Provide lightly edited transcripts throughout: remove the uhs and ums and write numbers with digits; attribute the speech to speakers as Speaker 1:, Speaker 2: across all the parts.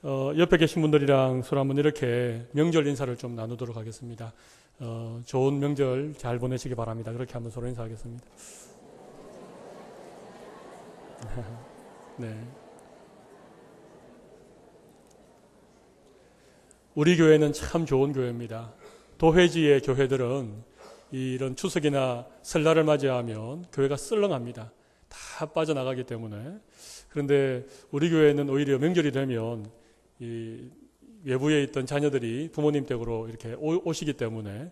Speaker 1: 옆에 계신 분들이랑 서로 한번 이렇게 명절 인사를 좀 나누도록 하겠습니다. 좋은 명절 잘 보내시기 바랍니다. 그렇게 한번 서로 인사하겠습니다. 네. 우리 교회는 참 좋은 교회입니다. 도회지의 교회들은 이런 추석이나 설날을 맞이하면 교회가 썰렁합니다. 다 빠져나가기 때문에. 그런데 우리 교회는 오히려 명절이 되면 이 외부에 있던 자녀들이 부모님 댁으로 이렇게 오시기 때문에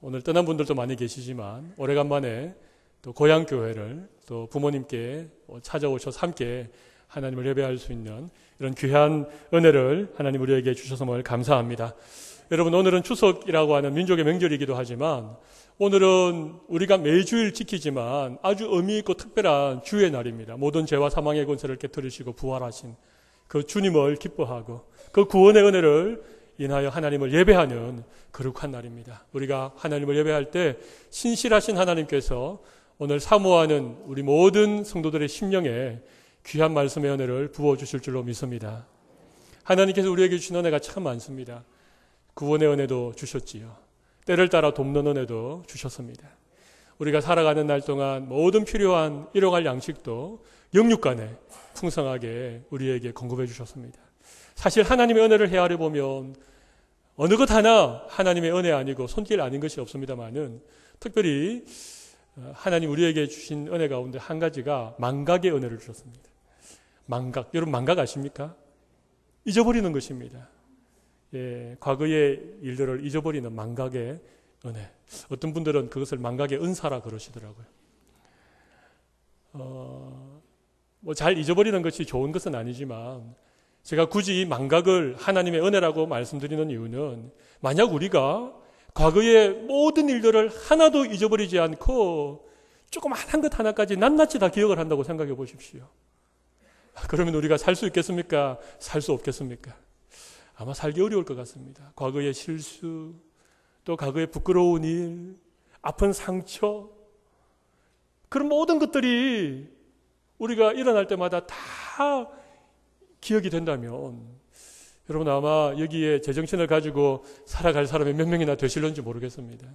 Speaker 1: 오늘 떠난 분들도 많이 계시지만 오래간만에 또 고향 교회를 또 부모님께 찾아오셔서 함께 하나님을 예배할 수 있는 이런 귀한 은혜를 하나님 우리에게 주셔서 뭘 감사합니다. 여러분, 오늘은 추석이라고 하는 민족의 명절이기도 하지만 오늘은 우리가 매주일 지키지만 아주 의미 있고 특별한 주의 날입니다. 모든 죄와 사망의 권세를 깨뜨리시고 부활하신 그 주님을 기뻐하고 그 구원의 은혜를 인하여 하나님을 예배하는 거룩한 날입니다. 우리가 하나님을 예배할 때 신실하신 하나님께서 오늘 사모하는 우리 모든 성도들의 심령에 귀한 말씀의 은혜를 부어주실 줄로 믿습니다. 하나님께서 우리에게 주신 은혜가 참 많습니다. 구원의 은혜도 주셨지요. 때를 따라 돕는 은혜도 주셨습니다. 우리가 살아가는 날 동안 모든 필요한 일용할 양식도 영육간에 풍성하게 우리에게 공급해 주셨습니다. 사실 하나님의 은혜를 헤아려 보면 어느 것 하나 하나님의 은혜 아니고 손길 아닌 것이 없습니다만은 특별히 하나님 우리에게 주신 은혜 가운데 한 가지가 망각의 은혜를 주셨습니다. 망각, 여러분 망각 아십니까? 잊어버리는 것입니다. 예, 과거의 일들을 잊어버리는 망각의 은혜. 어떤 분들은 그것을 망각의 은사라 그러시더라고요. 잘 잊어버리는 것이 좋은 것은 아니지만 제가 굳이 이 망각을 하나님의 은혜라고 말씀드리는 이유는 만약 우리가 과거의 모든 일들을 하나도 잊어버리지 않고 조그마한 것 하나까지 낱낱이 다 기억을 한다고 생각해 보십시오. 그러면 우리가 살 수 있겠습니까? 살 수 없겠습니까? 아마 살기 어려울 것 같습니다. 과거의 실수, 또 과거의 부끄러운 일, 아픈 상처, 그런 모든 것들이 우리가 일어날 때마다 다 기억이 된다면 여러분 아마 여기에 제정신을 가지고 살아갈 사람이 몇 명이나 되실런지 모르겠습니다.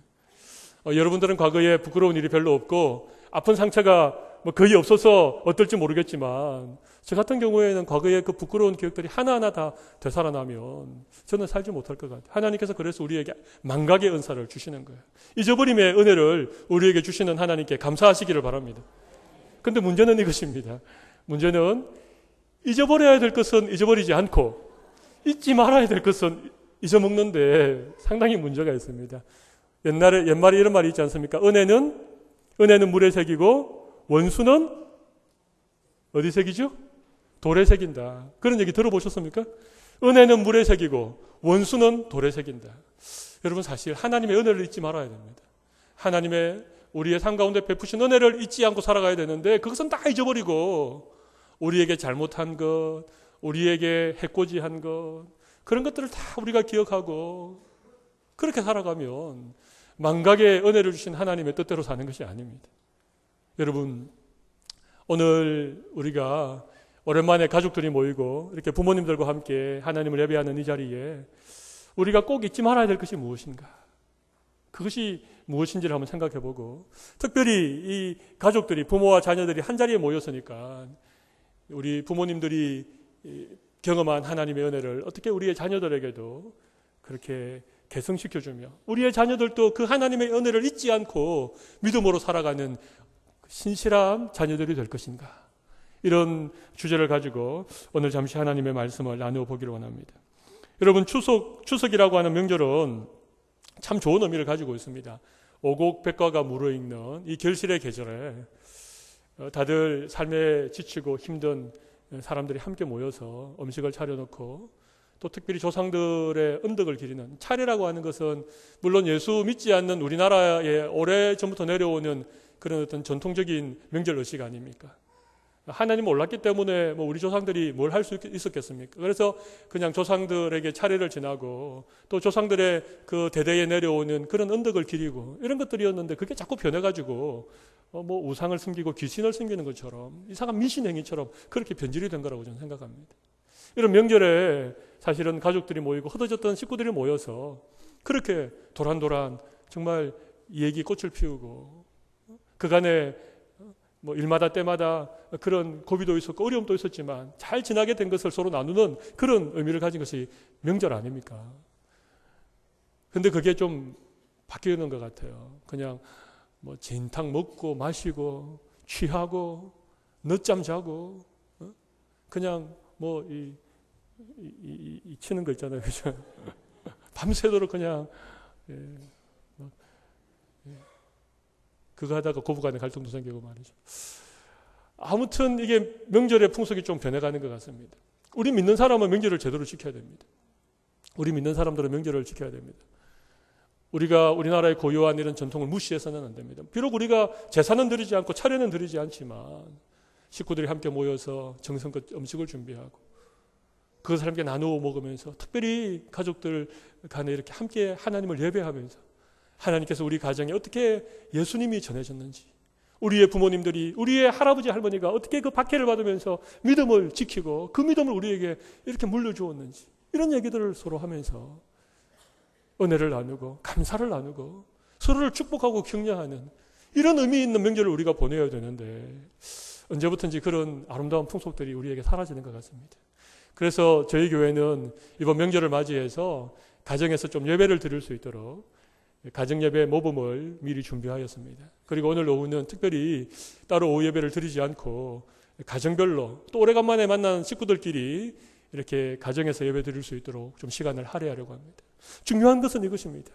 Speaker 1: 여러분들은 과거에 부끄러운 일이 별로 없고 아픈 상처가 거의 없어서 어떨지 모르겠지만 저 같은 경우에는 과거의 그 부끄러운 기억들이 하나하나 다 되살아나면 저는 살지 못할 것 같아요. 하나님께서 그래서 우리에게 망각의 은사를 주시는 거예요. 잊어버림의 은혜를 우리에게 주시는 하나님께 감사하시기를 바랍니다. 그런데 문제는 이것입니다. 문제는 잊어버려야 될 것은 잊어버리지 않고 잊지 말아야 될 것은 잊어먹는데 상당히 문제가 있습니다. 옛말에 이런 말이 있지 않습니까? 은혜는 물에 새기고 원수는 어디 새기죠? 돌에 새긴다. 그런 얘기 들어보셨습니까? 은혜는 물에 새기고 원수는 돌에 새긴다. 여러분 사실 하나님의 은혜를 잊지 말아야 됩니다. 하나님의 우리의 삶 가운데 베푸신 은혜를 잊지 않고 살아가야 되는데 그것은 다 잊어버리고 우리에게 잘못한 것, 우리에게 해코지한 것, 그런 것들을 다 우리가 기억하고 그렇게 살아가면 망각의 은혜를 주신 하나님의 뜻대로 사는 것이 아닙니다. 여러분, 오늘 우리가 오랜만에 가족들이 모이고 이렇게 부모님들과 함께 하나님을 예배하는 이 자리에 우리가 꼭 잊지 말아야 될 것이 무엇인가? 그것이 무엇인지를 한번 생각해보고 특별히 이 가족들이 부모와 자녀들이 한 자리에 모였으니까 우리 부모님들이 경험한 하나님의 은혜를 어떻게 우리의 자녀들에게도 그렇게 계승시켜주며 우리의 자녀들도 그 하나님의 은혜를 잊지 않고 믿음으로 살아가는 신실한 자녀들이 될 것인가? 이런 주제를 가지고 오늘 잠시 하나님의 말씀을 나누어 보기를 원합니다. 여러분 추석이라고 하는 명절은 참 좋은 의미를 가지고 있습니다. 오곡백과가 무르익는 이 결실의 계절에 다들 삶에 지치고 힘든 사람들이 함께 모여서 음식을 차려놓고 또 특별히 조상들의 은덕을 기리는 차례라고 하는 것은 물론 예수 믿지 않는 우리나라에 오래전부터 내려오는 그런 어떤 전통적인 명절 의식 아닙니까? 하나님 몰랐기 때문에 우리 조상들이 뭘 할 수 있었겠습니까? 그래서 그냥 조상들에게 차례를 지나고 또 조상들의 그 대대에 내려오는 그런 은덕을 기리고 이런 것들이었는데 그게 자꾸 변해가지고 우상을 섬기고 귀신을 섬기는 것처럼 이상한 미신 행위처럼 그렇게 변질이 된 거라고 저는 생각합니다. 이런 명절에 사실은 가족들이 모이고 흩어졌던 식구들이 모여서 그렇게 도란도란 정말 얘기 꽃을 피우고 그간에 뭐 일마다 때마다 그런 고비도 있었고 어려움도 있었지만 잘 지나게 된 것을 서로 나누는 그런 의미를 가진 것이 명절 아닙니까? 근데 그게 좀 바뀌는 것 같아요. 그냥 뭐 진탕 먹고 마시고 취하고 늦잠 자고 그냥 뭐 이 치는 거 있잖아요. 그죠? 밤새도록 그냥 그거 하다가 고부간에 갈등도 생기고 말이죠. 아무튼 이게 명절의 풍속이 좀 변해가는 것 같습니다. 우리 믿는 사람은 명절을 제대로 지켜야 됩니다. 우리 믿는 사람들은 명절을 지켜야 됩니다. 우리가 우리나라의 고유한 이런 전통을 무시해서는 안 됩니다. 비록 우리가 제사는 드리지 않고 차례는 드리지 않지만 식구들이 함께 모여서 정성껏 음식을 준비하고 그것을 함께 나누어 먹으면서 특별히 가족들 간에 이렇게 함께 하나님을 예배하면서 하나님께서 우리 가정에 어떻게 예수님이 전해졌는지 우리의 부모님들이 우리의 할아버지 할머니가 어떻게 그 박해를 받으면서 믿음을 지키고 그 믿음을 우리에게 이렇게 물려주었는지 이런 얘기들을 서로 하면서 은혜를 나누고 감사를 나누고 서로를 축복하고 격려하는 이런 의미 있는 명절을 우리가 보내야 되는데 언제부턴지 그런 아름다운 풍속들이 우리에게 사라지는 것 같습니다. 그래서 저희 교회는 이번 명절을 맞이해서 가정에서 좀 예배를 드릴 수 있도록 가정예배 모범을 미리 준비하였습니다. 그리고 오늘 오후는 특별히 따로 오후 예배를 드리지 않고 가정별로 또 오래간만에 만난 식구들끼리 이렇게 가정에서 예배 드릴 수 있도록 좀 시간을 할애하려고 합니다. 중요한 것은 이것입니다.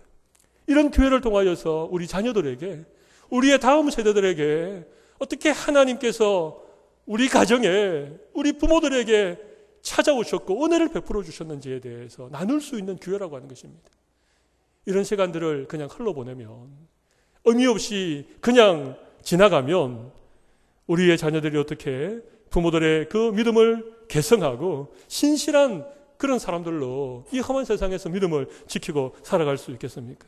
Speaker 1: 이런 교회를 통하여서 우리 자녀들에게 우리의 다음 세대들에게 어떻게 하나님께서 우리 가정에 우리 부모들에게 찾아오셨고 은혜를 베풀어 주셨는지에 대해서 나눌 수 있는 기회라고 하는 것입니다. 이런 시간들을 그냥 흘러보내면 의미 없이 그냥 지나가면 우리의 자녀들이 어떻게 부모들의 그 믿음을 개성하고 신실한 그런 사람들로 이 험한 세상에서 믿음을 지키고 살아갈 수 있겠습니까?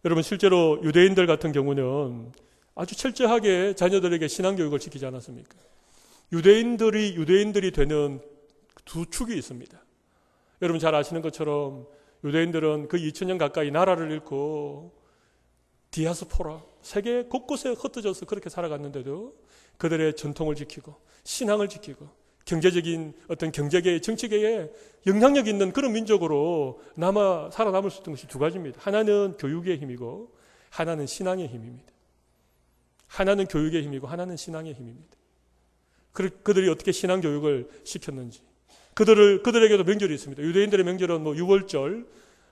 Speaker 1: 여러분 실제로 유대인들 같은 경우는 아주 철저하게 자녀들에게 신앙교육을 시키지 않았습니까? 유대인들이 되는 두 축이 있습니다. 여러분 잘 아시는 것처럼 유대인들은 그 2000년 가까이 나라를 잃고 디아스포라, 세계 곳곳에 흩어져서 그렇게 살아갔는데도 그들의 전통을 지키고 신앙을 지키고 경제적인 어떤 경제계, 정치계에 영향력 있는 그런 민족으로 살아남을 수 있는 것이 두 가지입니다. 하나는 교육의 힘이고 하나는 신앙의 힘입니다. 하나는 교육의 힘이고 하나는 신앙의 힘입니다. 그들이 어떻게 신앙 교육을 시켰는지 그들에게도 명절이 있습니다. 유대인들의 명절은 뭐 유월절,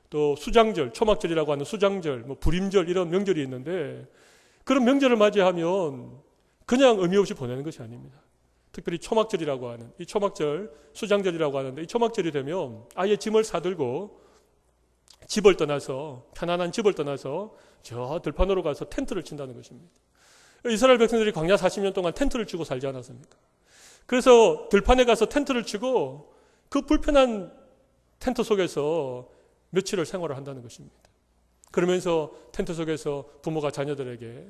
Speaker 1: 또 수장절, 초막절이라고 하는 수장절, 뭐 불임절 이런 명절이 있는데 그런 명절을 맞이하면 그냥 의미 없이 보내는 것이 아닙니다. 특별히 초막절이라고 하는 이 초막절, 수장절이라고 하는데 이 초막절이 되면 아예 짐을 사들고 집을 떠나서 편안한 집을 떠나서 저 들판으로 가서 텐트를 친다는 것입니다. 이스라엘 백성들이 광야 40년 동안 텐트를 치고 살지 않았습니까? 그래서 들판에 가서 텐트를 치고 그 불편한 텐트 속에서 며칠을 생활을 한다는 것입니다. 그러면서 텐트 속에서 부모가 자녀들에게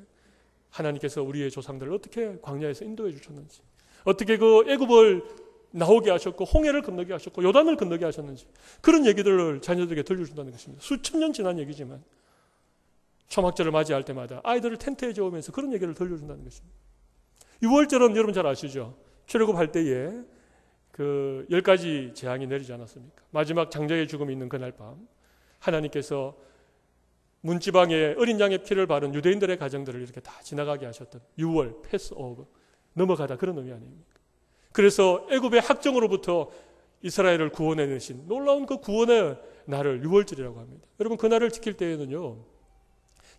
Speaker 1: 하나님께서 우리의 조상들을 어떻게 광야에서 인도해 주셨는지, 어떻게 그 애굽을 나오게 하셨고 홍해를 건너게 하셨고 요단을 건너게 하셨는지 그런 얘기들을 자녀들에게 들려준다는 것입니다. 수천 년 지난 얘기지만 초막절을 맞이할 때마다 아이들을 텐트에 재우면서 그런 얘기를 들려준다는 것입니다. 6월절은 여러분 잘 아시죠? 출애굽할 때에 그 10가지 재앙이 내리지 않았습니까? 마지막 장자의 죽음이 있는 그날 밤 하나님께서 문지방에 어린 양의 피를 바른 유대인들의 가정들을 이렇게 다 지나가게 하셨던 6월 패스오버 넘어가다 그런 의미 아닙니까? 그래서 애굽의 학정으로부터 이스라엘을 구원해내신 놀라운 그 구원의 날을 6월절이라고 합니다. 여러분 그 날을 지킬 때에는요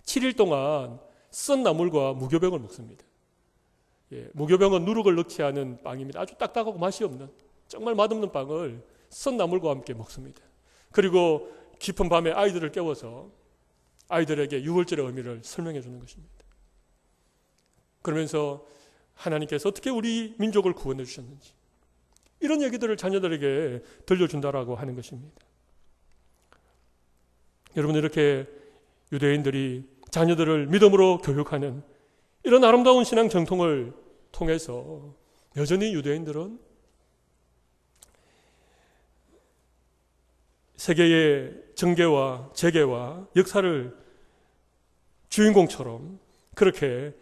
Speaker 1: 7일 동안 썬 나물과 무교병을 먹습니다. 무교병은 누룩을 넣지 않은 빵입니다. 아주 딱딱하고 맛이 없는 정말 맛없는 빵을 썬 나물과 함께 먹습니다. 그리고 깊은 밤에 아이들을 깨워서 아이들에게 6월절의 의미를 설명해 주는 것입니다. 그러면서 하나님께서 어떻게 우리 민족을 구원해 주셨는지 이런 얘기들을 자녀들에게 들려준다라고 하는 것입니다. 여러분 이렇게 유대인들이 자녀들을 믿음으로 교육하는 이런 아름다운 신앙 정통을 통해서 여전히 유대인들은 세계의 정계와 재계와 역사를 주인공처럼 그렇게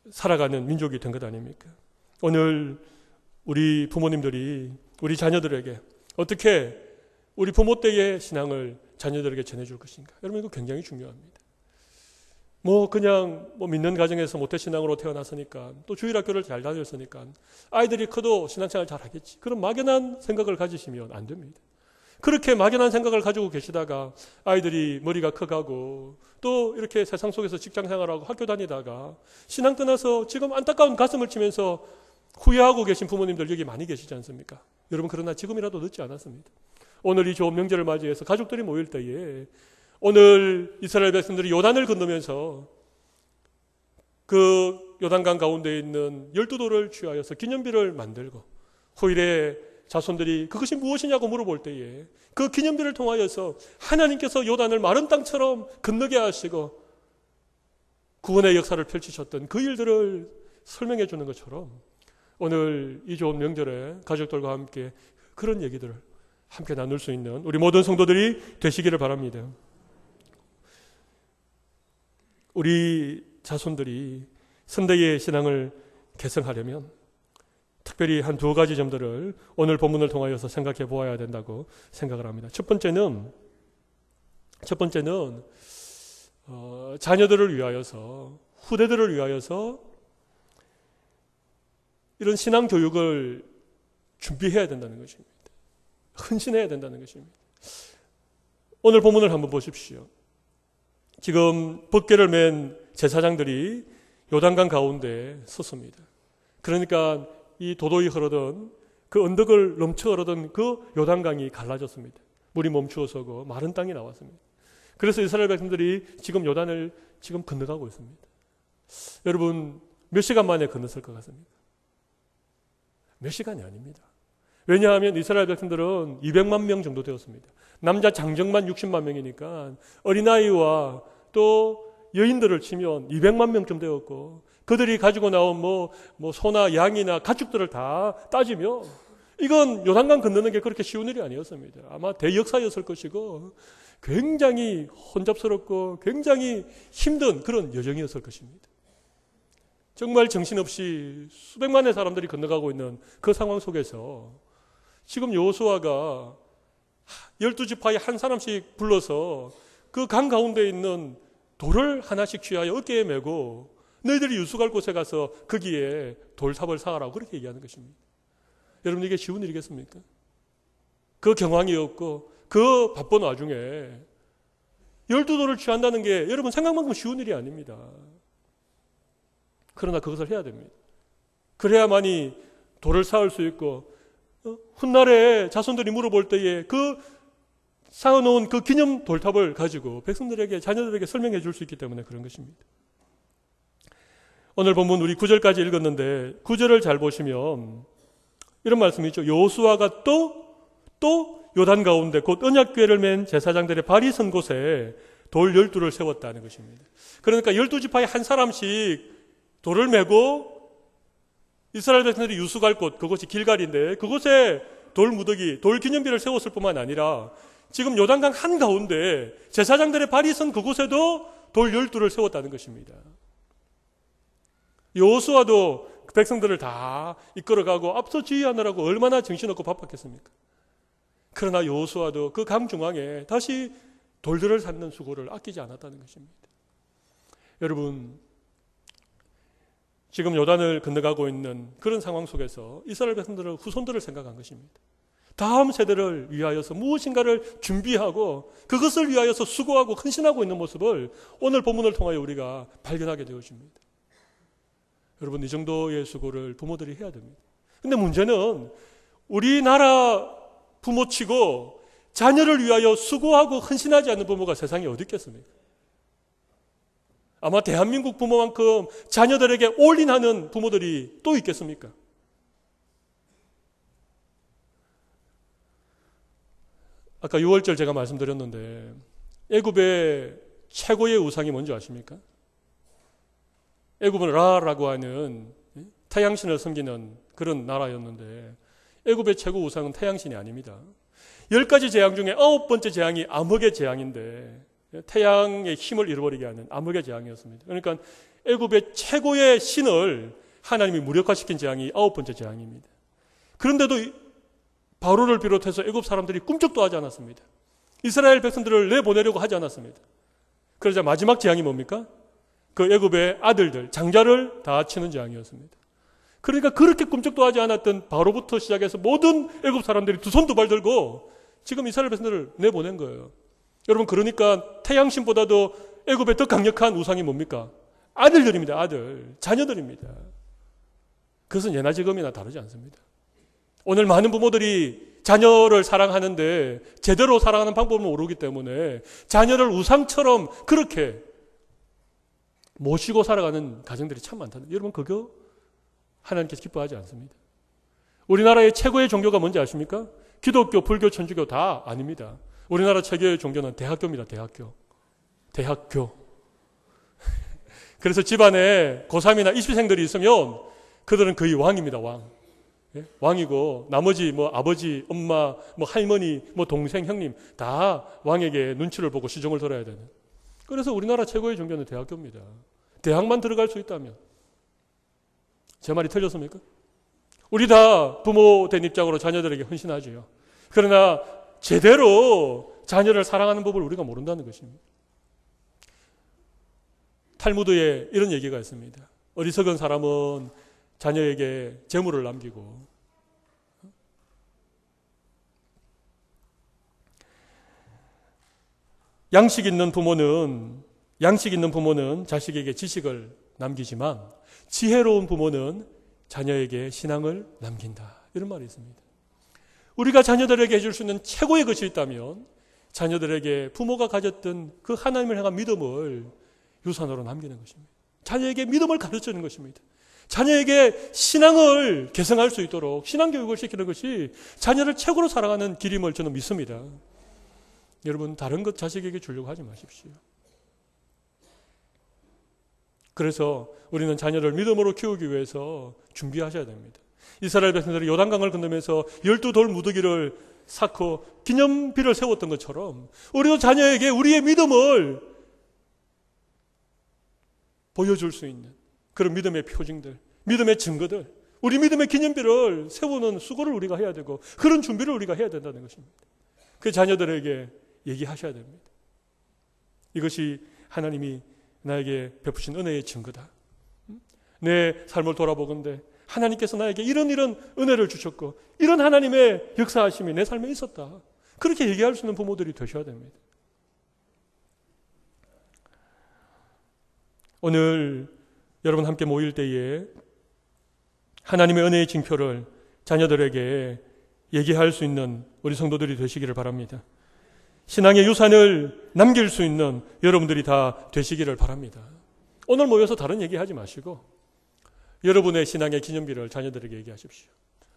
Speaker 1: 살아가는 민족이 된 것 아닙니까? 오늘 우리 부모님들이 우리 자녀들에게 어떻게 우리 부모 때의 신앙을 자녀들에게 전해줄 것인가? 여러분, 이거 굉장히 중요합니다. 그냥 믿는 가정에서 모태신앙으로 태어났으니까, 또 주일학교를 잘 다녔으니까 아이들이 커도 신앙생활 잘 하겠지, 그런 막연한 생각을 가지시면 안 됩니다. 그렇게 막연한 생각을 가지고 계시다가 아이들이 머리가 커가고 또 이렇게 세상 속에서 직장생활하고 학교 다니다가 신앙 떠나서 지금 안타까운 가슴을 치면서 후회하고 계신 부모님들 여기 많이 계시지 않습니까? 여러분, 그러나 지금이라도 늦지 않았습니다. 오늘 이 좋은 명절을 맞이해서 가족들이 모일 때에 오늘 이스라엘 백성들이 요단을 건너면서 그 요단강 가운데 있는 12돌을 취하여서 기념비를 만들고 후일에 자손들이 그것이 무엇이냐고 물어볼 때에 그 기념비를 통하여서 하나님께서 요단을 마른 땅처럼 건너게 하시고 구원의 역사를 펼치셨던 그 일들을 설명해 주는 것처럼 오늘 이 좋은 명절에 가족들과 함께 그런 얘기들을 함께 나눌 수 있는 우리 모든 성도들이 되시기를 바랍니다. 우리 자손들이 선대의 신앙을 계승하려면 특별히 한 두 가지 점들을 오늘 본문을 통하여서 생각해 보아야 된다고 생각을 합니다. 첫 번째는 자녀들을 위하여서, 후대들을 위하여서 이런 신앙 교육을 준비해야 된다는 것입니다. 헌신해야 된다는 것입니다. 오늘 본문을 한번 보십시오. 지금 법궤를 맨 제사장들이 요단강 가운데 섰습니다. 그러니까 이 도도히 흐르던 그 언덕을 넘쳐 흐르던 그 요단강이 갈라졌습니다. 물이 멈추어서고 마른 땅이 나왔습니다. 그래서 이스라엘 백성들이 지금 요단을 지금 건너가고 있습니다. 여러분, 몇 시간 만에 건넜을 것 같습니까? 몇 시간이 아닙니다. 왜냐하면 이스라엘 백성들은 200만 명 정도 되었습니다. 남자 장정만 60만 명이니까 어린아이와 또 여인들을 치면 200만 명쯤 되었고, 그들이 가지고 나온 소나 양이나 가축들을 다 따지면 이건 요단강 건너는 게 그렇게 쉬운 일이 아니었습니다. 아마 대역사였을 것이고 굉장히 혼잡스럽고 굉장히 힘든 그런 여정이었을 것입니다. 정말 정신없이 수백만의 사람들이 건너가고 있는 그 상황 속에서 지금 여호수아가 12지파의 한 사람씩 불러서 그 강 가운데 있는 돌을 하나씩 취하여 어깨에 메고 너희들이 유숙할 곳에 가서 거기에 돌탑을 쌓으라고 그렇게 얘기하는 것입니다. 여러분, 이게 쉬운 일이겠습니까? 그 경황이 없고 그 바쁜 와중에 12돌을 취한다는 게 여러분 생각만큼 쉬운 일이 아닙니다. 그러나 그것을 해야 됩니다. 그래야만이 돌을 쌓을 수 있고 훗날에 자손들이 물어볼 때에 그 쌓아놓은 그 기념 돌탑을 가지고 백성들에게, 자녀들에게 설명해 줄 수 있기 때문에 그런 것입니다. 오늘 본문 우리 9절까지 읽었는데 9절을 잘 보시면 이런 말씀이 있죠. 여호수아가 또 요단 가운데 곧 언약궤를 맨 제사장들의 발이 선 곳에 돌 12를 세웠다는 것입니다. 그러니까 12지파의 한 사람씩 돌을 메고 이스라엘 백성들이 유숙할 곳, 그곳이 길갈인데 그곳에 돌 무더기, 돌 기념비를 세웠을 뿐만 아니라 지금 요단강 한가운데 제사장들의 발이 선 그곳에도 돌 12를 세웠다는 것입니다. 여호수아도 백성들을 다 이끌어가고 앞서 지휘하느라고 얼마나 정신없고 바빴겠습니까? 그러나 여호수아도 그 강 중앙에 다시 돌들을 쌓는 수고를 아끼지 않았다는 것입니다. 여러분, 지금 요단을 건너가고 있는 그런 상황 속에서 이스라엘 백성들은 후손들을 생각한 것입니다. 다음 세대를 위하여서 무엇인가를 준비하고 그것을 위하여서 수고하고 헌신하고 있는 모습을 오늘 본문을 통하여 우리가 발견하게 되어집니다. 여러분, 이 정도의 수고를 부모들이 해야 됩니다. 근데 문제는 우리나라 부모치고 자녀를 위하여 수고하고 헌신하지 않는 부모가 세상에 어디 있겠습니까? 아마 대한민국 부모만큼 자녀들에게 올인하는 부모들이 또 있겠습니까? 아까 6월절 제가 말씀드렸는데 애굽의 최고의 우상이 뭔지 아십니까? 애굽은 라라고 하는 태양신을 섬기는 그런 나라였는데 애굽의 최고 우상은 태양신이 아닙니다. 10가지 재앙 중에 9번째 재앙이 암흑의 재앙인데 태양의 힘을 잃어버리게 하는 암흑의 재앙이었습니다. 그러니까 애굽의 최고의 신을 하나님이 무력화시킨 재앙이 9번째 재앙입니다. 그런데도 바로를 비롯해서 애굽 사람들이 꿈쩍도 하지 않았습니다. 이스라엘 백성들을 내보내려고 하지 않았습니다. 그러자 마지막 재앙이 뭡니까? 그 애굽의 아들들, 장자를 다 치는 재앙이었습니다. 그러니까 그렇게 꿈쩍도 하지 않았던 바로부터 시작해서 모든 애굽 사람들이 두 손 두 발 들고 지금 이스라엘 백성들을 내보낸 거예요. 여러분, 그러니까 태양신보다도 애굽의 더 강력한 우상이 뭡니까? 아들들입니다. 아들, 자녀들입니다. 그것은 예나 지금이나 다르지 않습니다. 오늘 많은 부모들이 자녀를 사랑하는데 제대로 사랑하는 방법을 모르기 때문에 자녀를 우상처럼 그렇게 모시고 살아가는 가정들이 참 많다는, 여러분, 그거 하나님께서 기뻐하지 않습니다. 우리나라의 최고의 종교가 뭔지 아십니까? 기독교, 불교, 천주교 다 아닙니다. 우리나라 최고의 종교는 대학교입니다. 대학교. 그래서 집안에 고3이나 입시생들이 있으면 그들은 거의 왕입니다. 왕. 예? 왕이고 나머지 뭐 아버지, 엄마, 뭐 할머니, 뭐 동생, 형님 다 왕에게 눈치를 보고 시종을 들어야 되는. 그래서 우리나라 최고의 종교는 대학교입니다. 대학만 들어갈 수 있다면. 제 말이 틀렸습니까? 우리 다 부모 된 입장으로 자녀들에게 헌신하지요. 그러나 제대로 자녀를 사랑하는 법을 우리가 모른다는 것입니다. 탈무드에 이런 얘기가 있습니다. 어리석은 사람은 자녀에게 재물을 남기고 양식 있는 부모는 자식에게 지식을 남기지만 지혜로운 부모는 자녀에게 신앙을 남긴다. 이런 말이 있습니다. 우리가 자녀들에게 해줄 수 있는 최고의 것이 있다면 자녀들에게 부모가 가졌던 그 하나님을 향한 믿음을 유산으로 남기는 것입니다. 자녀에게 믿음을 가르치는 것입니다. 자녀에게 신앙을 개성할 수 있도록 신앙교육을 시키는 것이 자녀를 최고로 사랑하는 길임을 저는 믿습니다. 여러분, 다른 것 자식에게 주려고 하지 마십시오. 그래서 우리는 자녀를 믿음으로 키우기 위해서 준비하셔야 됩니다. 이스라엘 백성들이 요단강을 건너면서 12돌 무더기를 쌓고 기념비를 세웠던 것처럼 우리도 자녀에게 우리의 믿음을 보여줄 수 있는 그런 믿음의 표징들, 믿음의 증거들, 우리 믿음의 기념비를 세우는 수고를 우리가 해야 되고 그런 준비를 우리가 해야 된다는 것입니다. 그 자녀들에게 얘기하셔야 됩니다. 이것이 하나님이 나에게 베푸신 은혜의 증거다. 내 삶을 돌아보건대 하나님께서 나에게 이런 은혜를 주셨고 이런 하나님의 역사하심이 내 삶에 있었다. 그렇게 얘기할 수 있는 부모들이 되셔야 됩니다. 오늘 여러분 함께 모일 때에 하나님의 은혜의 징표를 자녀들에게 얘기할 수 있는 우리 성도들이 되시기를 바랍니다. 신앙의 유산을 남길 수 있는 여러분들이 다 되시기를 바랍니다. 오늘 모여서 다른 얘기하지 마시고 여러분의 신앙의 기념비를 자녀들에게 얘기하십시오.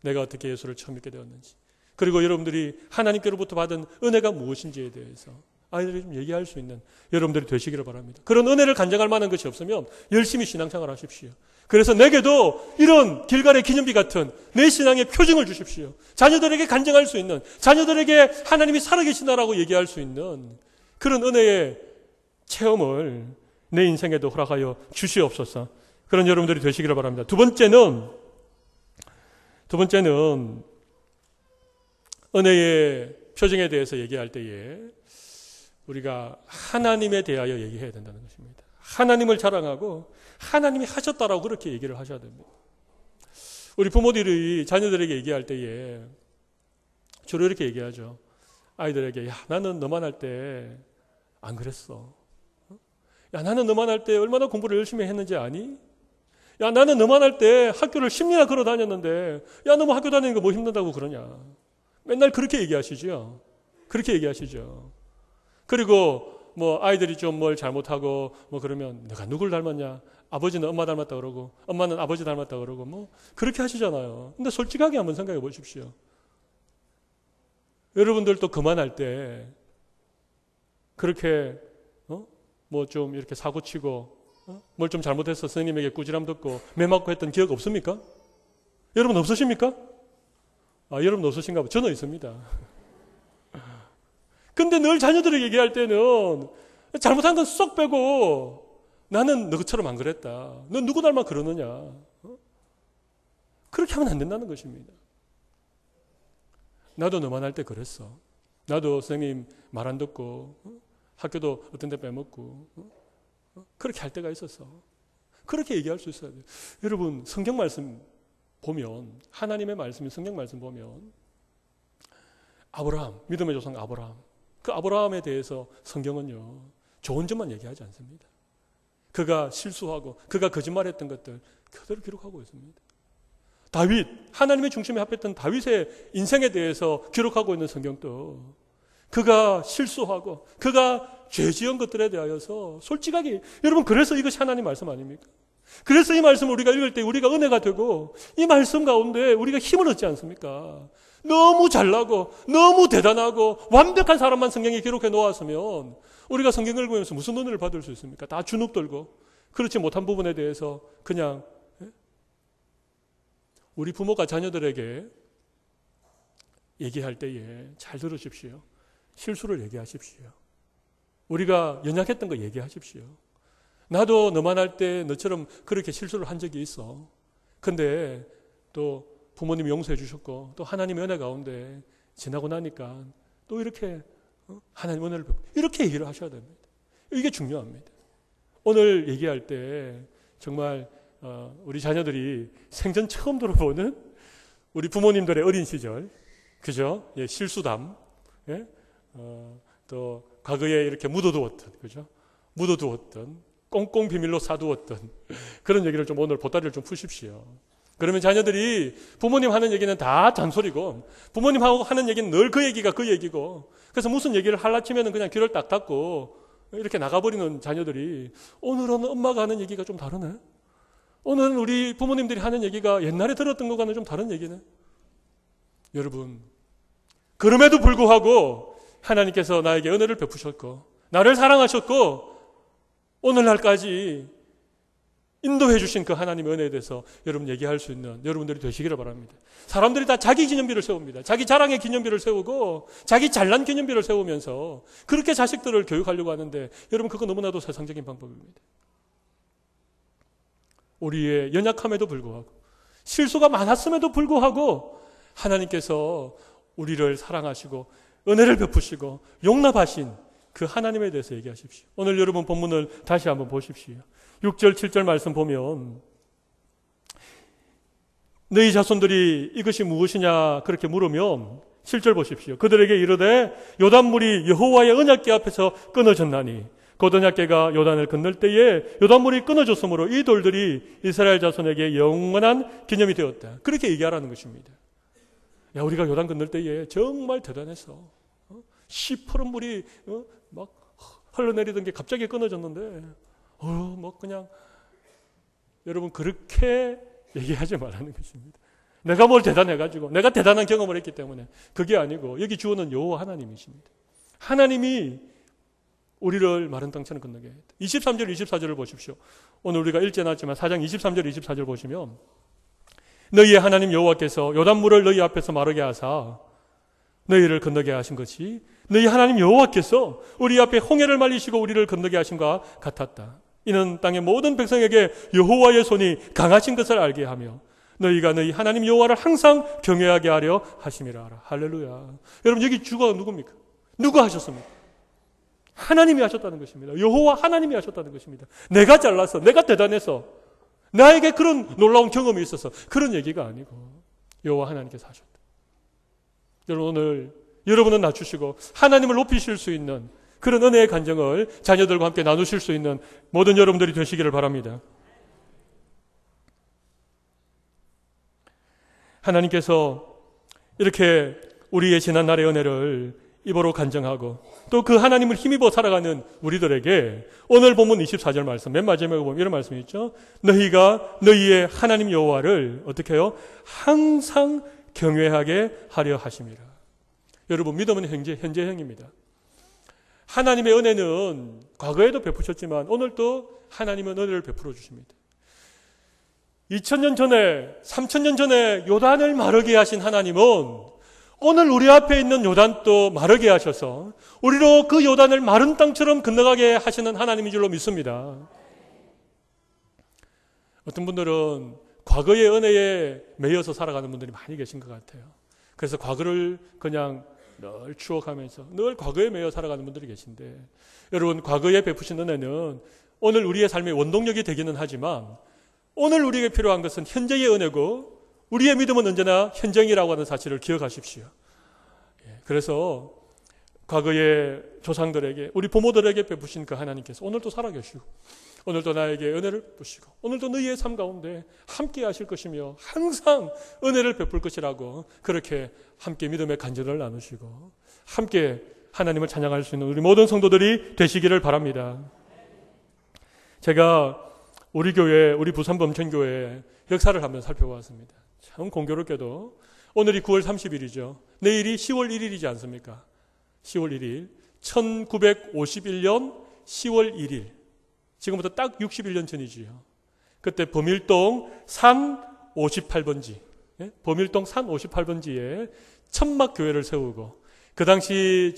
Speaker 1: 내가 어떻게 예수를 처음 믿게 되었는지, 그리고 여러분들이 하나님께로부터 받은 은혜가 무엇인지에 대해서 아이들이 좀 얘기할 수 있는 여러분들이 되시기를 바랍니다. 그런 은혜를 간증할 만한 것이 없으면 열심히 신앙생활 하십시오. 그래서 내게도 이런 길갈의 기념비 같은 내 신앙의 표징을 주십시오. 자녀들에게 간증할 수 있는, 자녀들에게 하나님이 살아계시다라고 얘기할 수 있는 그런 은혜의 체험을 내 인생에도 허락하여 주시옵소서. 그런 여러분들이 되시기를 바랍니다. 두 번째는 은혜의 표징에 대해서 얘기할 때에 우리가 하나님에 대하여 얘기해야 된다는 것입니다. 하나님을 자랑하고 하나님이 하셨다라고 그렇게 얘기를 하셔야 됩니다. 우리 부모들이 자녀들에게 얘기할 때에 주로 이렇게 얘기하죠. 아이들에게, 야, 나는 너만 할 때 안 그랬어. 야, 나는 너만 할 때 얼마나 공부를 열심히 했는지 아니? 야, 나는 너만 할 때 학교를 10년이나 걸어 다녔는데, 야, 너 뭐 학교 다니는 거 뭐 힘든다고 그러냐? 맨날 그렇게 얘기하시죠. 그렇게 얘기하시죠. 그리고 뭐 아이들이 좀 뭘 잘못하고 뭐 그러면 내가 누굴 닮았냐? 아버지는 엄마 닮았다 그러고 엄마는 아버지 닮았다 그러고 뭐 그렇게 하시잖아요. 근데 솔직하게 한번 생각해 보십시오. 여러분들도 그만할 때 그렇게 뭐 좀 이렇게 사고치고 뭘 좀 잘못해서 선생님에게 꾸지람 듣고 매 맞고 했던 기억 없습니까? 여러분 없으십니까? 여러분 없으신가 봐요. 저는 있습니다. 근데 늘 자녀들에게 얘기할 때는 잘못한 건 쏙 빼고 나는 너처럼 안 그랬다. 넌 누구 닮아 그러느냐. 그렇게 하면 안 된다는 것입니다. 나도 너만 할 때 그랬어. 나도 선생님 말 안 듣고 학교도 어떤 데 빼먹고 그렇게 할 때가 있었어. 그렇게 얘기할 수 있어야 돼요. 여러분 성경 말씀 보면 하나님의 말씀이 성경 말씀 보면 아브라함, 믿음의 조상 아브라함, 그 아브라함에 대해서 성경은요 좋은 점만 얘기하지 않습니다. 그가 실수하고 그가 거짓말했던 것들 그대로 기록하고 있습니다. 다윗, 하나님의 중심에 합했던 다윗의 인생에 대해서 기록하고 있는 성경도 그가 실수하고 그가 죄 지은 것들에 대하여서 솔직하게, 여러분 그래서 이것이 하나님 말씀 아닙니까? 그래서 이 말씀을 우리가 읽을 때 우리가 은혜가 되고 이 말씀 가운데 우리가 힘을 얻지 않습니까? 너무 잘나고 너무 대단하고 완벽한 사람만 성경에 기록해 놓았으면 우리가 성경을 읽으면서 무슨 은혜를 받을 수 있습니까? 다 주눅 들고 그렇지 못한 부분에 대해서 그냥, 우리 부모가 자녀들에게 얘기할 때에 잘 들으십시오. 실수를 얘기하십시오. 우리가 연약했던 거 얘기하십시오. 나도 너만 할 때 너처럼 그렇게 실수를 한 적이 있어. 근데 또 부모님이 용서해 주셨고 또 하나님의 은혜 가운데 지나고 나니까 또 이렇게 하나님 은혜를 베풀고 이렇게 얘기를 하셔야 됩니다. 이게 중요합니다. 오늘 얘기할 때 정말 우리 자녀들이 생전 처음 들어보는 우리 부모님들의 어린 시절, 그죠? 예, 실수담, 예? 또 과거에 이렇게 묻어두었던, 그죠? 묻어두었던, 꽁꽁 비밀로 사두었던 그런 얘기를 좀 오늘 보따리를 좀 푸십시오. 그러면 자녀들이 부모님 하는 얘기는 다 잔소리고 부모님하고 하는 얘기는 늘 그 얘기가 그 얘기고, 그래서 무슨 얘기를 하려 치면은 그냥 귀를 딱 닫고 이렇게 나가버리는 자녀들이 오늘은 엄마가 하는 얘기가 좀 다르네. 오늘은 우리 부모님들이 하는 얘기가 옛날에 들었던 것과는 좀 다른 얘기네. 여러분, 그럼에도 불구하고 하나님께서 나에게 은혜를 베푸셨고 나를 사랑하셨고 오늘날까지 인도해 주신 그 하나님의 은혜에 대해서 여러분 얘기할 수 있는 여러분들이 되시기를 바랍니다. 사람들이 다 자기 기념비를 세웁니다. 자기 자랑의 기념비를 세우고 자기 잘난 기념비를 세우면서 그렇게 자식들을 교육하려고 하는데 여러분 그거 너무나도 세상적인 방법입니다. 우리의 연약함에도 불구하고 실수가 많았음에도 불구하고 하나님께서 우리를 사랑하시고 은혜를 베푸시고 용납하신 그 하나님에 대해서 얘기하십시오. 오늘 여러분 본문을 다시 한번 보십시오. 6절 7절 말씀 보면 너희 자손들이 이것이 무엇이냐 그렇게 물으면 7절 보십시오. 그들에게 이르되 요단물이 여호와의 언약궤 앞에서 끊어졌나니 곧 언약궤가 요단을 건널 때에 요단물이 끊어졌으므로 이 돌들이 이스라엘 자손에게 영원한 기념이 되었다. 그렇게 얘기하라는 것입니다. 야, 우리가 요단 건널 때에 정말 대단했어. 시퍼런 물이 막 흘러내리던 게 갑자기 끊어졌는데 뭐 그냥 여러분 그렇게 얘기하지 말라는 것입니다. 내가 뭘 대단해가지고 내가 대단한 경험을 했기 때문에 그게 아니고 여기 주어는 여호와 하나님이십니다. 하나님이 우리를 마른 땅처럼 건너게 했다. 23절 24절을 보십시오. 오늘 우리가 읽지 않았지만 4장 23절 24절 보시면 너희의 하나님 여호와께서 요단물을 너희 앞에서 마르게 하사 너희를 건너게 하신 것이 너희 하나님 여호와께서 우리 앞에 홍해를 말리시고 우리를 건너게 하신과 같았다. 이는 땅의 모든 백성에게 여호와의 손이 강하신 것을 알게 하며 너희가 너희 하나님 여호와를 항상 경외하게 하려 하심이라. 할렐루야. 여러분 여기 주가 누굽니까? 누가 하셨습니까? 하나님이 하셨다는 것입니다. 여호와 하나님이 하셨다는 것입니다. 내가 잘나서 내가 대단해서 나에게 그런 놀라운 경험이 있어서 그런 얘기가 아니고 여호와 하나님께서 하셨다. 여러분 오늘 여러분은 낮추시고 하나님을 높이실 수 있는 그런 은혜의 간증을 자녀들과 함께 나누실 수 있는 모든 여러분들이 되시기를 바랍니다. 하나님께서 이렇게 우리의 지난날의 은혜를 입으로 간증하고 또 그 하나님을 힘입어 살아가는 우리들에게 오늘 본문 24절 말씀 맨 마지막에 보면 이런 말씀이 있죠. 너희가 너희의 하나님 여호와를 어떻게 해요? 항상 경외하게 하려 하심이라. 여러분 믿음은 현재형입니다. 하나님의 은혜는 과거에도 베푸셨지만 오늘도 하나님은 은혜를 베풀어 주십니다. 2000년 전에, 3000년 전에 요단을 마르게 하신 하나님은 오늘 우리 앞에 있는 요단도 마르게 하셔서 우리로 그 요단을 마른 땅처럼 건너가게 하시는 하나님인 줄로 믿습니다. 어떤 분들은 과거의 은혜에 매여서 살아가는 분들이 많이 계신 것 같아요. 그래서 과거를 그냥 늘 추억하면서 늘 과거에 매여 살아가는 분들이 계신데, 여러분, 과거에 베푸신 은혜는 오늘 우리의 삶의 원동력이 되기는 하지만 오늘 우리에게 필요한 것은 현재의 은혜고 우리의 믿음은 언제나 현정이라고 하는 사실을 기억하십시오. 그래서 과거의 조상들에게, 우리 부모들에게 베푸신 그 하나님께서 오늘도 살아계시고 오늘도 나에게 은혜를 베푸시고 오늘도 너희의 삶 가운데 함께 하실 것이며 항상 은혜를 베풀 것이라고 그렇게 함께 믿음의 간절을 나누시고 함께 하나님을 찬양할 수 있는 우리 모든 성도들이 되시기를 바랍니다. 제가 우리 교회, 우리 부산 범천교회 역사를 한번 살펴보았습니다. 참 공교롭게도 오늘이 9월 30일이죠. 내일이 10월 1일이지 않습니까? 10월 1일, 1951년 10월 1일, 지금부터 딱 61년 전이지요. 그때 범일동 산 58번지, 범일동 산 58번지에 천막교회를 세우고 그 당시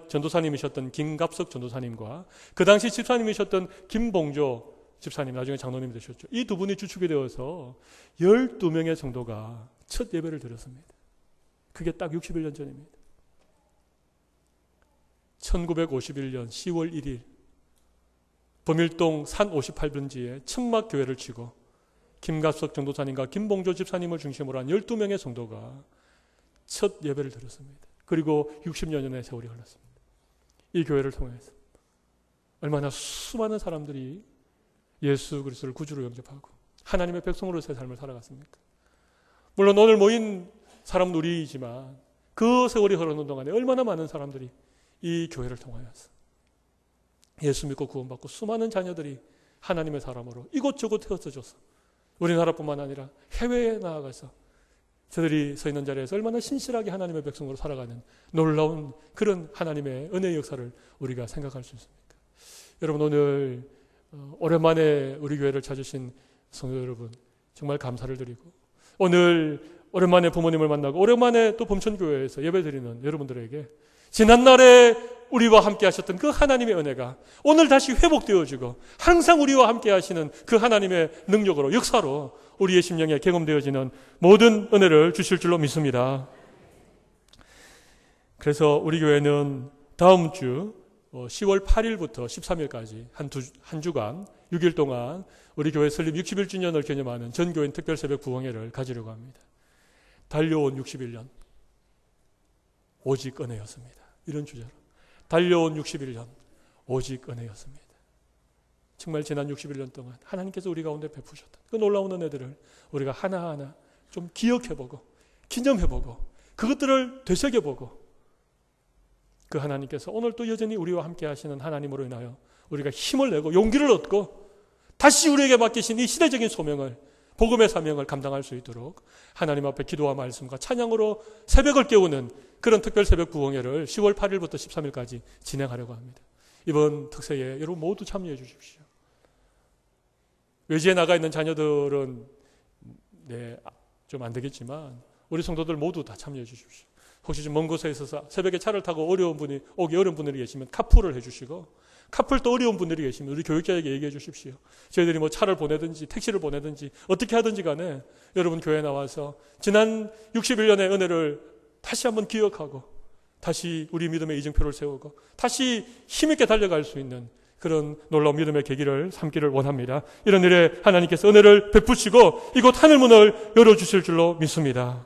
Speaker 1: 전도사님이셨던 김갑석 전도사님과 그 당시 집사님이셨던 김봉조 집사님, 나중에 장로님이 되셨죠. 이 두 분이 주축이 되어서 12명의 성도가 첫 예배를 드렸습니다. 그게 딱 61년 전입니다. 1951년 10월 1일 범일동 산 58번지에 천막교회를 치고 김갑석 전도사님과 김봉조 집사님을 중심으로 한 12명의 성도가 첫 예배를 드렸습니다. 그리고 60년의 세월이 흘렀습니다. 이 교회를 통해서 얼마나 수많은 사람들이 예수 그리스도를 구주로 영접하고 하나님의 백성으로서의 삶을 살아갔습니까? 물론 오늘 모인 사람은 우리이지만 그 세월이 흐르는 동안에 얼마나 많은 사람들이 이 교회를 통하여서 예수 믿고 구원받고 수많은 자녀들이 하나님의 사람으로 이곳저곳 흩어져서 우리나라뿐만 아니라 해외에 나아가서 저들이 서 있는 자리에서 얼마나 신실하게 하나님의 백성으로 살아가는 놀라운 그런 하나님의 은혜의 역사를 우리가 생각할 수 있습니까? 여러분, 오늘 오랜만에 우리 교회를 찾으신 성도 여러분, 정말 감사를 드리고 오늘 오랜만에 부모님을 만나고 오랜만에 또 범천교회에서 예배드리는 여러분들에게 지난날에 우리와 함께 하셨던 그 하나님의 은혜가 오늘 다시 회복되어지고 항상 우리와 함께 하시는 그 하나님의 능력으로, 역사로 우리의 심령에 경험되어지는 모든 은혜를 주실 줄로 믿습니다. 그래서 우리 교회는 다음 주 10월 8일부터 13일까지 한 주간 6일 동안 우리 교회 설립 61주년을 기념하는 전교인 특별새벽 부흥회를 가지려고 합니다. 달려온 61년 오직 은혜였습니다. 이런 주제로 달려온 61년 오직 은혜였습니다. 정말 지난 61년 동안 하나님께서 우리 가운데 베푸셨던 그 놀라운 은혜들을 우리가 하나하나 좀 기억해보고 기념해보고 그것들을 되새겨보고 그 하나님께서 오늘 또 여전히 우리와 함께 하시는 하나님으로 인하여 우리가 힘을 내고 용기를 얻고 다시 우리에게 맡기신 이 시대적인 소명을, 복음의 사명을 감당할 수 있도록 하나님 앞에 기도와 말씀과 찬양으로 새벽을 깨우는 그런 특별 새벽 부흥회를 10월 8일부터 13일까지 진행하려고 합니다. 이번 특세에 여러분 모두 참여해 주십시오. 외지에 나가 있는 자녀들은 좀 안 되겠지만 우리 성도들 모두 다 참여해 주십시오. 혹시 좀 먼 곳에 있어서 새벽에 차를 타고 오기 어려운 분들이 계시면 카풀을 해주시고, 카풀 또 어려운 분들이 계시면 우리 교육자에게 얘기해 주십시오. 저희들이 뭐 차를 보내든지 택시를 보내든지 어떻게 하든지 간에 여러분 교회에 나와서 지난 61년의 은혜를 다시 한번 기억하고 다시 우리 믿음의 이정표를 세우고 다시 힘있게 달려갈 수 있는 그런 놀라운 믿음의 계기를 삼기를 원합니다. 이런 일에 하나님께서 은혜를 베푸시고 이곳 하늘문을 열어주실 줄로 믿습니다.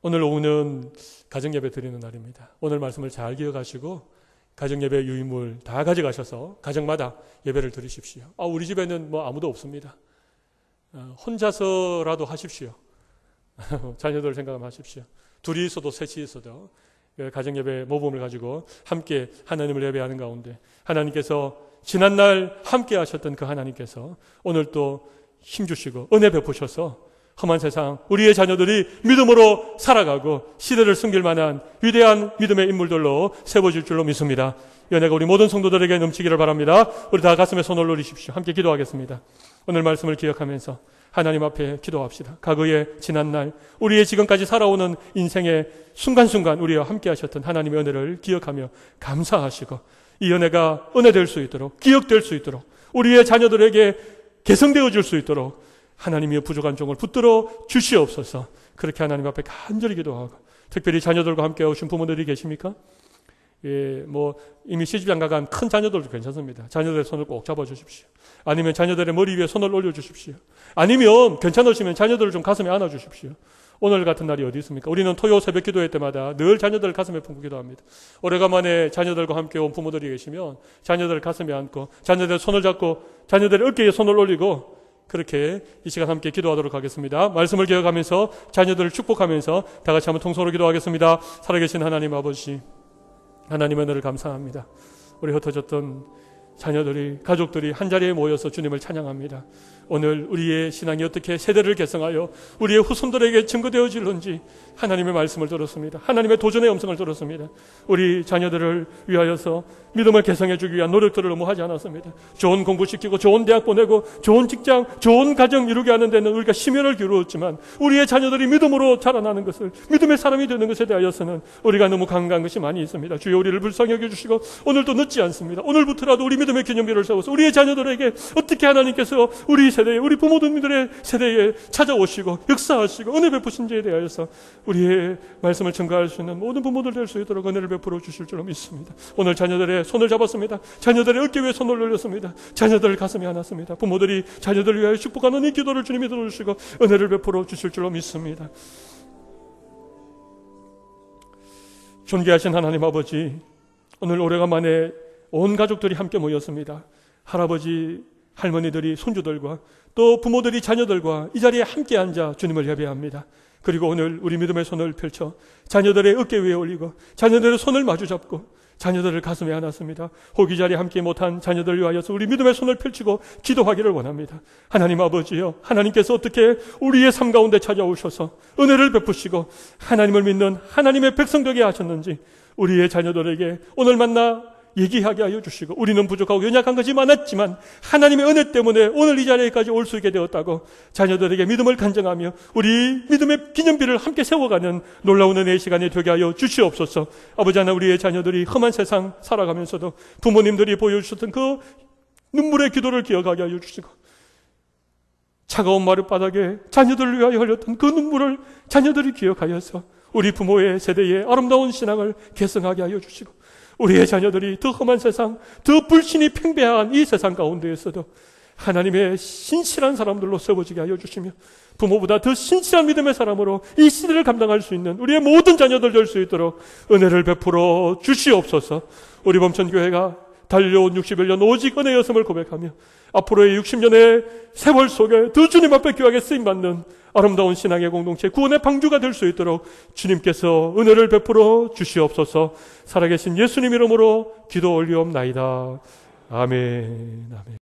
Speaker 1: 오늘 오후는 가정예배 드리는 날입니다. 오늘 말씀을 잘 기억하시고 가정예배 유인물 다 가져가셔서 가정마다 예배를 드리십시오. 우리 집에는 뭐 아무도 없습니다. 혼자서라도 하십시오. 자녀들 생각하십시오. 둘이 있어도 셋이 있어도 가정예배 모범을 가지고 함께 하나님을 예배하는 가운데 하나님께서 지난날 함께 하셨던 그 하나님께서 오늘 또 힘주시고 은혜 베푸셔서 험한 세상 우리의 자녀들이 믿음으로 살아가고 시대를 숨길 만한 위대한 믿음의 인물들로 세워질 줄로 믿습니다. 연애가 우리 모든 성도들에게 넘치기를 바랍니다. 우리 다 가슴에 손을 올리십시오. 함께 기도하겠습니다. 오늘 말씀을 기억하면서 하나님 앞에 기도합시다. 과거의 지난날, 우리의 지금까지 살아오는 인생의 순간순간 우리와 함께 하셨던 하나님의 은혜를 기억하며 감사하시고 이 은혜가 은혜될 수 있도록, 기억될 수 있도록, 우리의 자녀들에게 개성되어질 수 있도록 하나님의 부족한 종을 붙들어 주시옵소서. 그렇게 하나님 앞에 간절히 기도하고, 특별히 자녀들과 함께 오신 부모들이 계십니까? 이미 시집 장가간 큰 자녀들도 괜찮습니다. 자녀들의 손을 꼭 잡아주십시오. 아니면 자녀들의 머리 위에 손을 올려주십시오. 아니면 괜찮으시면 자녀들을 좀 가슴에 안아주십시오. 오늘 같은 날이 어디 있습니까? 우리는 토요 새벽 기도회 때마다 늘 자녀들을 가슴에 품고 기도합니다. 오래간만에 자녀들과 함께 온 부모들이 계시면 자녀들을 가슴에 안고 자녀들의 손을 잡고 자녀들의 어깨에 손을 올리고 그렇게 이 시간 함께 기도하도록 하겠습니다. 말씀을 기억하면서 자녀들을 축복하면서 다 같이 한번 통성으로 기도하겠습니다. 살아계신 하나님 아버지, 하나님의 은혜를 감사합니다. 우리 흩어졌던 자녀들이, 가족들이 한자리에 모여서 주님을 찬양합니다. 오늘 우리의 신앙이 어떻게 세대를 개성하여 우리의 후손들에게 증거되어질는지 하나님의 말씀을 들었습니다. 하나님의 도전의 음성을 들었습니다. 우리 자녀들을 위하여서 믿음을 개성해 주기 위한 노력들을 너무 하지 않았습니다. 좋은 공부시키고 좋은 대학 보내고 좋은 직장, 좋은 가정 이루게 하는 데는 우리가 심혈을 기울였지만 우리의 자녀들이 믿음으로 자라나는 것을, 믿음의 사람이 되는 것에 대하여서는 우리가 너무 강간 것이 많이 있습니다. 주여 우리를 불쌍히 여겨주시고 오늘도 늦지 않습니다. 오늘부터라도 우리 믿음의 기념비를 세워서 우리의 자녀들에게 어떻게 하나님께서 우리 세대에, 우리 부모들의 세대에 찾아오시고 역사하시고 은혜 베푸신지에 대하여서 우리의 말씀을 증거할 수 있는 모든 부모들 될 수 있도록 은혜를 베풀어 주실 줄로 믿습니다. 오늘 자녀들의 손을 잡았습니다. 자녀들의 어깨 위에 손을 올렸습니다. 자녀들을 가슴에 안았습니다. 부모들이 자녀들을 위하여 축복하는 이 기도를 주님이 들어주시고 은혜를 베풀어 주실 줄로 믿습니다. 존귀하신 하나님 아버지, 오늘 오래간만에 온 가족들이 함께 모였습니다. 할아버지, 할머니들이 손주들과 또 부모들이 자녀들과 이 자리에 함께 앉아 주님을 예배합니다. 그리고 오늘 우리 믿음의 손을 펼쳐 자녀들의 어깨 위에 올리고 자녀들의 손을 마주 잡고 자녀들을 가슴에 안았습니다. 혹 이 자리에 함께 못한 자녀들을 위하여서 우리 믿음의 손을 펼치고 기도하기를 원합니다. 하나님 아버지요, 하나님께서 어떻게 우리의 삶 가운데 찾아오셔서 은혜를 베푸시고 하나님을 믿는 하나님의 백성 되게 하셨는지 우리의 자녀들에게 오늘 만나 얘기하게 하여 주시고, 우리는 부족하고 연약한 것이 많았지만 하나님의 은혜 때문에 오늘 이 자리에까지 올 수 있게 되었다고 자녀들에게 믿음을 간증하며 우리 믿음의 기념비를 함께 세워가는 놀라운 은혜의 시간이 되게 하여 주시옵소서. 아버지 하나, 우리의 자녀들이 험한 세상 살아가면서도 부모님들이 보여주셨던 그 눈물의 기도를 기억하게 하여 주시고, 차가운 마룻바닥에 자녀들을 위하여 흘렸던 그 눈물을 자녀들이 기억하여서 우리 부모의 세대의 아름다운 신앙을 개성하게 하여 주시고, 우리의 자녀들이 더 험한 세상, 더 불신이 팽배한 이 세상 가운데에서도 하나님의 신실한 사람들로 세워지게 하여 주시며 부모보다 더 신실한 믿음의 사람으로 이 시대를 감당할 수 있는 우리의 모든 자녀들 될 수 있도록 은혜를 베풀어 주시옵소서. 우리 범천교회가 달려온 60여 년 오직 은혜였음을 고백하며 앞으로의 60년의 세월 속에 더 주님 앞에 귀하게 쓰임받는 아름다운 신앙의 공동체, 구원의 방주가 될 수 있도록 주님께서 은혜를 베풀어 주시옵소서. 살아계신 예수님 이름으로 기도 올리옵나이다. 아멘. 아멘.